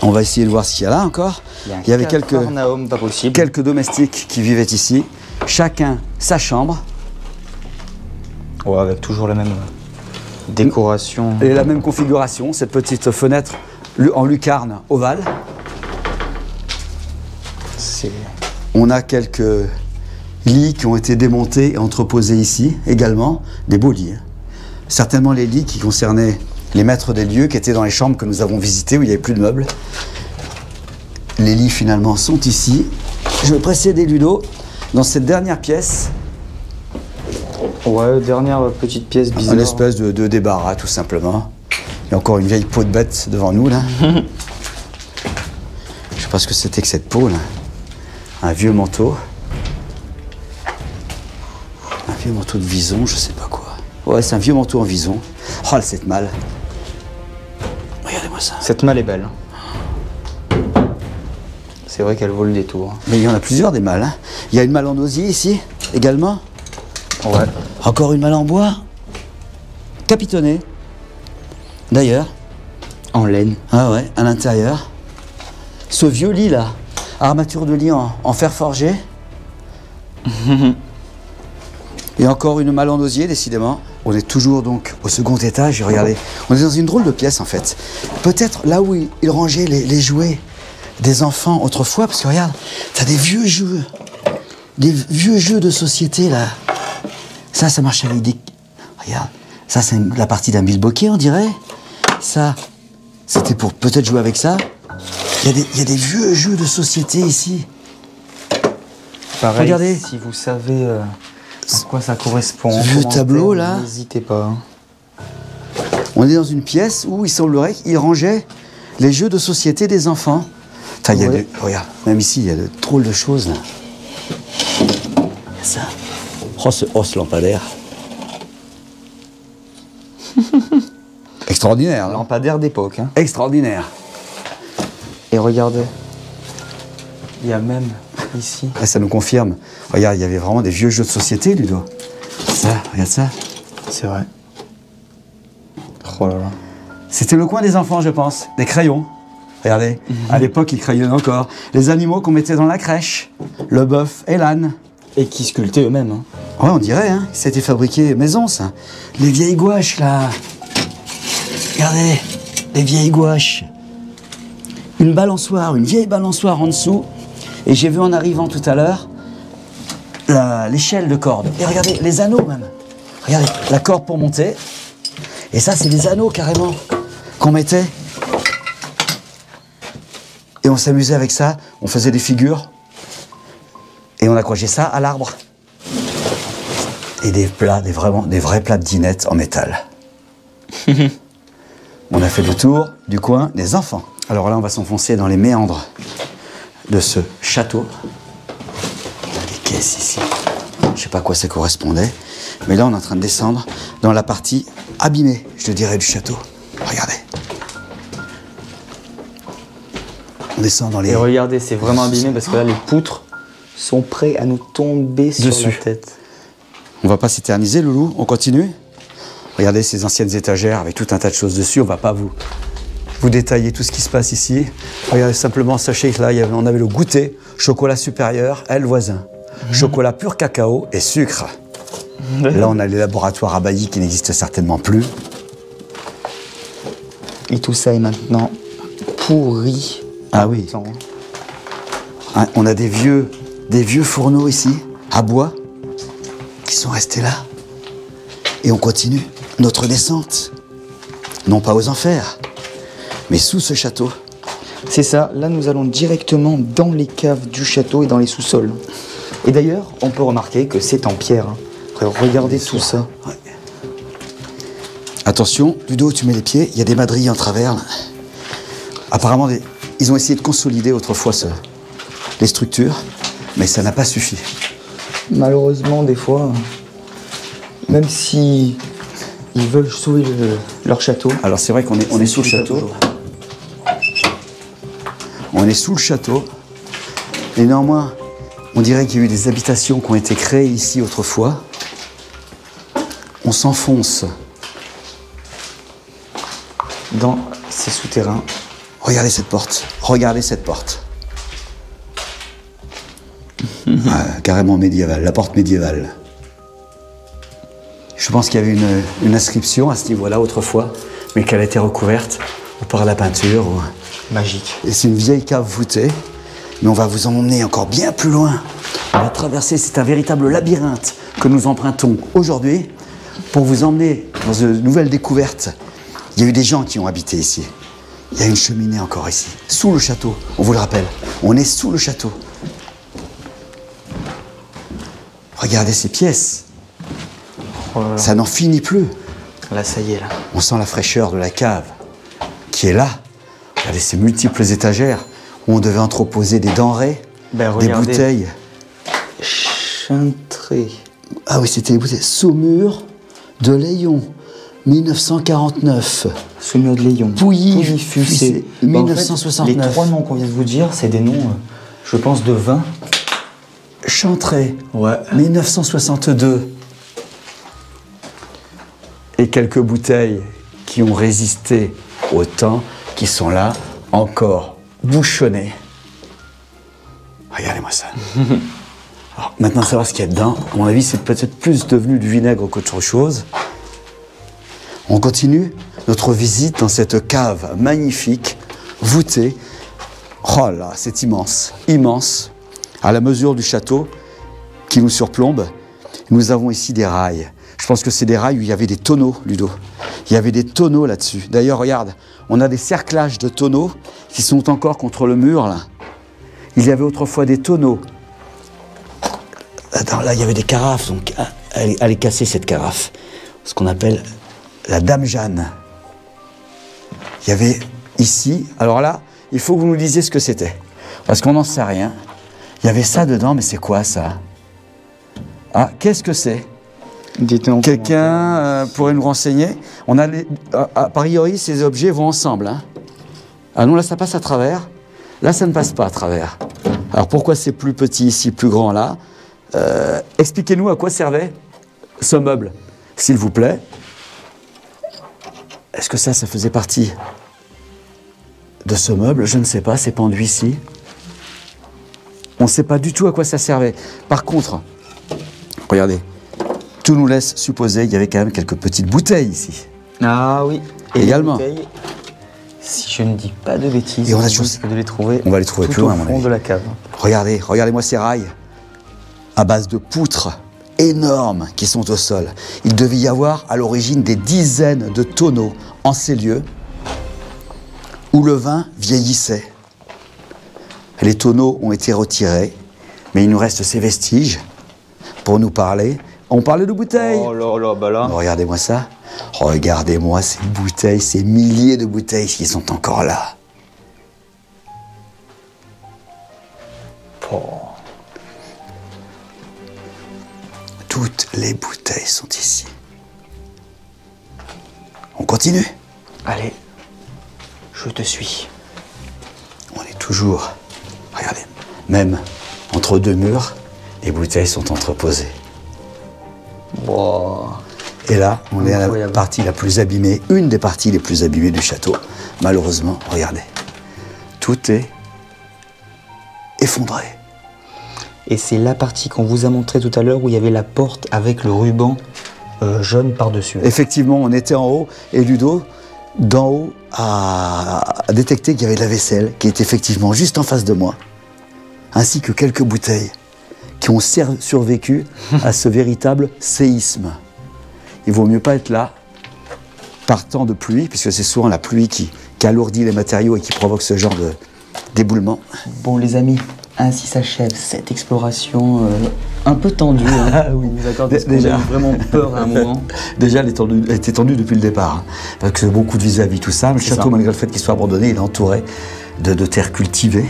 On va essayer de voir ce qu'il y a là encore. Il y avait Capharnaüm, pas possible. quelques domestiques qui vivaient ici. Chacun sa chambre. Ouais, avec toujours la même décoration. Et la même configuration, cette petite fenêtre en lucarne ovale. C'est... On a quelques lits qui ont été démontés et entreposés ici également. Des beaux lits. Hein. Certainement les lits qui concernaient les maîtres des lieux qui étaient dans les chambres que nous avons visitées où il n'y avait plus de meubles. Les lits finalement sont ici. Je vais précéder Ludo dans cette dernière pièce. Ouais, dernière petite pièce bizarre. Une espèce de débarras tout simplement. Il y a encore une vieille peau de bête devant nous là. Je sais pas ce que c'était que cette peau là. Un vieux manteau. Un vieux manteau de vison, je sais pas quoi. Ouais, c'est un vieux manteau en vison. Oh, cette malle. Regardez-moi ça. Cette malle est belle. C'est vrai qu'elle vaut le détour. Mais il y en a plusieurs des malles. Hein. Il y a une malle en osier ici, également. Ouais. Encore une malle en bois. Capitonnée. D'ailleurs. En laine. Ah ouais, à l'intérieur. Ce vieux lit là. Armature de lit en fer forgé. Et encore une malle en osier, décidément. On est toujours donc au second étage. Et regardez, on est dans une drôle de pièce en fait. Peut-être là où il rangeait les jouets des enfants autrefois. Parce que regarde, t'as des vieux jeux. Des vieux jeux de société là. Ça marche avec des... Regarde, ça c'est la partie d'un bilboquet on dirait. Ça, c'était pour peut-être jouer avec ça. Il y a des vieux jeux de société ici. Pareil, regardez. Si vous savez à quoi ça correspond. Ce vieux tableau là. N'hésitez pas. On est dans une pièce où il semblerait qu'il rangeait les jeux de société des enfants. Putain, Ouais. regarde, même ici, il y a de drôles de choses là. Il y a ça. Oh, ce lampadaire. Extraordinaire. Hein. Lampadaire d'époque. Hein. Extraordinaire. Et regardez. Il y a même ici. Là, ça nous confirme. Regarde, il y avait vraiment des vieux jeux de société, Ludo. Ça, regarde ça. C'est vrai. Oh là là. C'était le coin des enfants, je pense. Des crayons. Regardez, à l'époque, ils crayonnaient encore. Les animaux qu'on mettait dans la crèche. Le bœuf et l'âne. Et qui sculptaient eux-mêmes. Hein. Ouais, on dirait, hein. C'était fabriqué maison, ça. Les vieilles gouaches, là. Regardez, les vieilles gouaches. Une balançoire, une vieille balançoire en dessous. Et j'ai vu en arrivant tout à l'heure l'échelle de corde. Et regardez, les anneaux même. Regardez, la corde pour monter. Et ça, c'est les anneaux carrément qu'on mettait. Et on s'amusait avec ça. On faisait des figures. Et on accrochait ça à l'arbre. Et des plats, des vrais plats de dinette en métal. On a fait le tour du coin des enfants. Alors là, on va s'enfoncer dans les méandres de ce château. Il y a des caisses ici. Je ne sais pas à quoi ça correspondait. Mais là, on est en train de descendre dans la partie abîmée, je te dirais, du château. Regardez. On descend dans les... Et regardez, c'est vraiment abîmé parce que là, les poutres sont prêts à nous tomber sur Dessus. la tête. On va pas s'éterniser, Loulou. On continue. Regardez ces anciennes étagères avec tout un tas de choses dessus. On va pas vous détailler tout ce qui se passe ici. Regardez, simplement, sachez que là, on avait le goûter, chocolat supérieur, le voisin. Chocolat pur cacao et sucre. Là, on a les laboratoires à Bailly qui n'existent certainement plus. Et tout ça est maintenant pourri. Ah oui. Hein, on a des vieux fourneaux ici, à bois, qui sont restés là. Et on continue notre descente. Non pas aux enfers, mais sous ce château. C'est ça, là nous allons directement dans les caves du château et dans les sous-sols. Et d'ailleurs, on peut remarquer que c'est en pierre. Hein. Regardez tout ça. Ouais. Attention, du dos tu mets les pieds, il y a des madrilles en travers. Là. Apparemment, ils ont essayé de consolider autrefois les structures, mais ça n'a pas suffi. Malheureusement, des fois, même si ils veulent sauver leur château. Alors c'est vrai qu'on est sous le château. On est sous le château. Et néanmoins, on dirait qu'il y a eu des habitations qui ont été créées ici autrefois. On s'enfonce Dans ces souterrains. Regardez cette porte. Regardez cette porte. Carrément médiévale, la porte médiévale. Je pense qu'il y avait une inscription à ce niveau-là autrefois, mais qu'elle a été recouverte ou par la peinture. Magique. Et c'est une vieille cave voûtée, mais on va vous emmener encore bien plus loin. On va traverser, c'est un véritable labyrinthe que nous empruntons aujourd'hui pour vous emmener dans de nouvelles découvertes. Il y a eu des gens qui ont habité ici. Il y a une cheminée encore ici, sous le château, on vous le rappelle. On est sous le château. Regardez ces pièces. Oh là là. Ça n'en finit plus. Là, ça y est, là. On sent la fraîcheur de la cave qui est là. Regardez ces multiples étagères où on devait entreposer des denrées, Ben, des regardez. bouteilles. Chantré. Ah oui, c'était des bouteilles. Saumur de Léon, 1949. Saumur de Léon. Pouilly, Fussé. 1969. Les 3 noms qu'on vient de vous dire, c'est des noms, je pense, de vin. Chantrey, Ouais. 1962. Et quelques bouteilles qui ont résisté au temps, qui sont là, encore bouchonnées. Regardez-moi ça. Alors, maintenant, savoir ce qu'il y a dedans. À mon avis, c'est peut-être plus devenu du vinaigre qu'autre chose. On continue notre visite dans cette cave magnifique, voûtée. Oh là, c'est immense, immense. À la mesure du château qui nous surplombe, nous avons ici des rails. Je pense que c'est des rails où il y avait des tonneaux, Ludo. Il y avait des tonneaux là-dessus. D'ailleurs, regarde, on a des cerclages de tonneaux qui sont encore contre le mur, là. Il y avait autrefois des tonneaux. Attends, là, il y avait des carafes, donc elle est cassée, cette carafe. Ce qu'on appelle la Dame Jeanne. Il y avait ici, alors là, il faut que vous nous disiez ce que c'était. Parce qu'on n'en sait rien. Il y avait ça dedans, mais c'est quoi, ça? Ah, qu'est-ce que c'est? Quelqu'un pourrait nous renseigner? On a a priori, ces objets vont ensemble. Hein. Ah non, là, ça passe à travers. Là, ça ne passe pas à travers. Alors, pourquoi c'est plus petit ici, plus grand là? Expliquez-nous à quoi servait ce meuble, s'il vous plaît. Est-ce que ça faisait partie de ce meuble? Je ne sais pas, c'est pendu ici. On ne sait pas du tout à quoi ça servait. Par contre, regardez, tout nous laisse supposer qu'il y avait quand même quelques petites bouteilles ici. Ah oui. Et également. les bouteilles, si je ne dis pas de bêtises, Et on a risque de les trouver. On va les trouver tout plus loin, à au mon fond avis. de la cave. Regardez-moi ces rails à base de poutres énormes qui sont au sol. Il devait y avoir à l'origine des dizaines de tonneaux en ces lieux où le vin vieillissait. Les tonneaux ont été retirés, mais il nous reste ces vestiges pour nous parler. On parlait de bouteilles. Oh là là, bah là. Regardez-moi ça. Regardez-moi ces bouteilles, ces milliers de bouteilles qui sont encore là. Oh. Toutes les bouteilles sont ici. On continue. Allez, je te suis. On est toujours, regardez, même entre deux murs, les bouteilles sont entreposées. Wow. Et là, on est à la Incroyable. partie la plus abîmée, une des parties les plus abîmées du château. Malheureusement, regardez, tout est effondré. Et c'est la partie qu'on vous a montré tout à l'heure où il y avait la porte avec le ruban jaune par-dessus. Effectivement, on était en haut et Ludo, d'en haut, a détecté qu'il y avait de la vaisselle qui est effectivement juste en face de moi, ainsi que quelques bouteilles qui ont survécu à ce véritable séisme. Il vaut mieux pas être là, par temps de pluie, puisque c'est souvent la pluie qui alourdit les matériaux et qui provoque ce genre d'éboulement. Bon les amis, ainsi s'achève cette exploration un peu tendue. Hein. Ah oui. On vous accorde parce qu'on Déjà. a eu vraiment peur à un moment. Déjà, elle était tendue depuis le départ, hein, parce que beaucoup de vis-à-vis, tout ça. Le château, ça. malgré le fait qu'il soit abandonné, il est entouré de terres cultivées.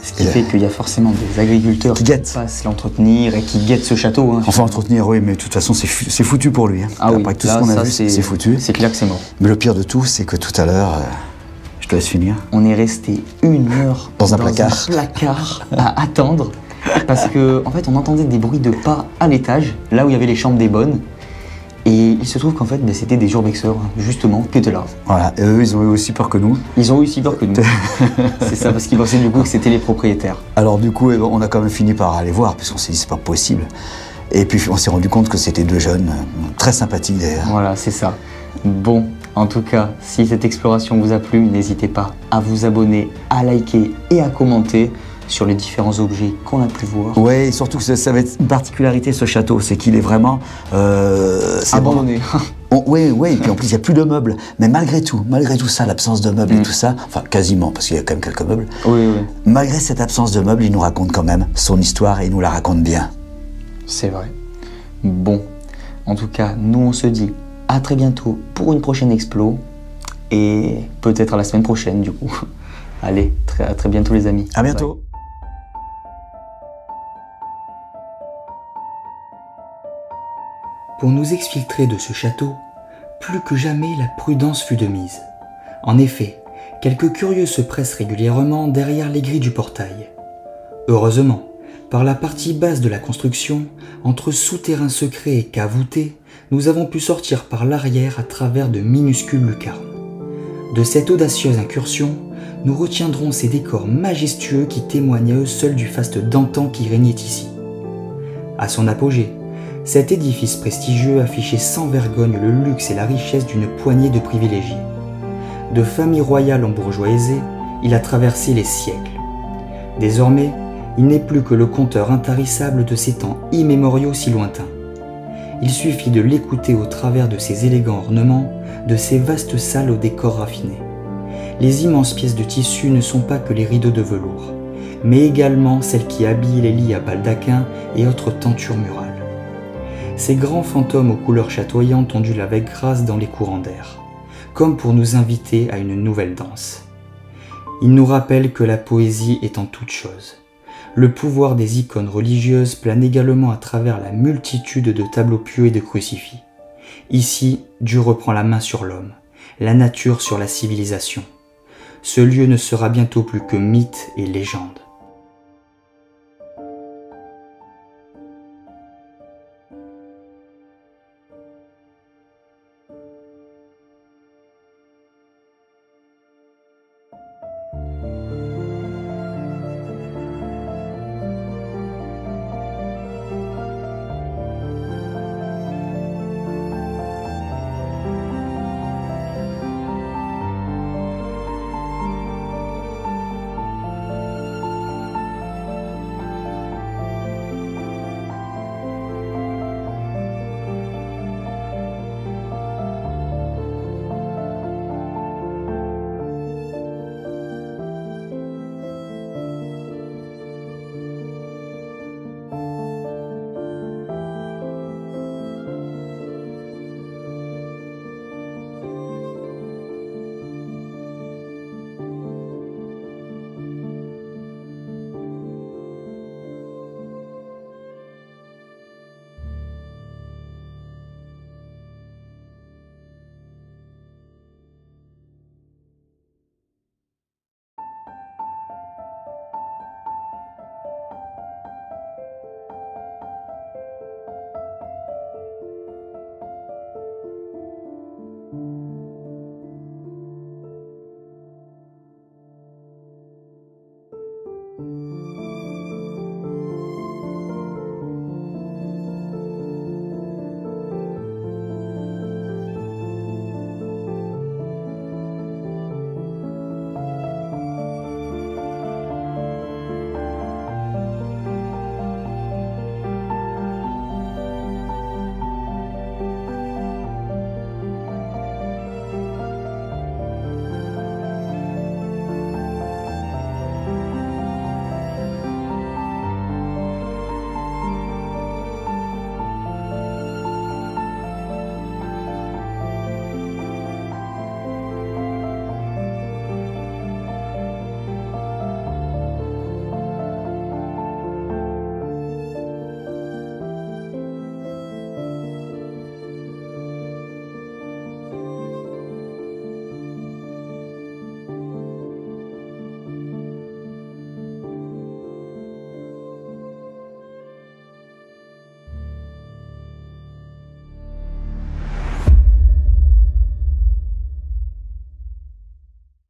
Ce qui fait qu'il y a forcément des agriculteurs Qui guettent. passent l'entretenir et qui guettent ce château. Hein, Enfin, entretenir, oui, mais de toute façon, c'est foutu pour lui. Hein. Ah oui, Après tout là, ce qu'on a ça, vu, c'est foutu. C'est clair que c'est mort. Mais le pire de tout, c'est que tout à l'heure, je te laisse finir. On est resté 1 heure Dans un placard. à attendre parce que en fait on entendait des bruits de pas à l'étage, là où il y avait les chambres des bonnes. Et il se trouve qu'en fait c'était des urbexeurs justement qui étaient là. Voilà, et eux, ils ont eu aussi peur que nous. Ils ont eu si peur que nous. C'est ça, parce qu'ils pensaient du coup que c'était les propriétaires. Alors du coup, on a quand même fini par aller voir, parce qu'on s'est dit, c'est pas possible. Et puis, on s'est rendu compte que c'était deux jeunes, très sympathiques d'ailleurs. Voilà, c'est ça. Bon, en tout cas, si cette exploration vous a plu, n'hésitez pas à vous abonner, à liker et à commenter sur les différents objets qu'on a pu voir. Oui, et surtout que ça va être une particularité, ce château, c'est qu'il est vraiment... c'est Abandonné. Oui, et puis en plus, il n'y a plus de meubles. Mais malgré tout ça, l'absence de meubles et tout ça, enfin quasiment, parce qu'il y a quand même quelques meubles, Oui, oui, malgré cette absence de meubles, il nous raconte quand même son histoire et il nous la raconte bien. c'est vrai. Bon, en tout cas, nous on se dit à très bientôt pour une prochaine explo et peut-être à la semaine prochaine du coup. Allez, à très bientôt les amis. À bientôt. Bye. Pour nous exfiltrer de ce château, plus que jamais la prudence fut de mise. En effet, quelques curieux se pressent régulièrement derrière les grilles du portail. Heureusement, par la partie basse de la construction, entre souterrains secrets et caves voûtées, nous avons pu sortir par l'arrière à travers de minuscules lucarnes. De cette audacieuse incursion, nous retiendrons ces décors majestueux qui témoignent à eux seuls du faste d'antan qui régnait ici. À son apogée, cet édifice prestigieux affichait sans vergogne le luxe et la richesse d'une poignée de privilégiés. De famille royale en bourgeois aisés, il a traversé les siècles. Désormais, il n'est plus que le conteur intarissable de ces temps immémoriaux si lointains. Il suffit de l'écouter au travers de ses élégants ornements, de ses vastes salles aux décors raffinés. Les immenses pièces de tissu ne sont pas que les rideaux de velours, mais également celles qui habillent les lits à baldaquin et autres tentures murales. Ces grands fantômes aux couleurs chatoyantes ondulent avec grâce dans les courants d'air, comme pour nous inviter à une nouvelle danse. Ils nous rappellent que la poésie est en toute chose. Le pouvoir des icônes religieuses plane également à travers la multitude de tableaux pieux et de crucifix. Ici, Dieu reprend la main sur l'homme, la nature sur la civilisation. Ce lieu ne sera bientôt plus que mythe et légende.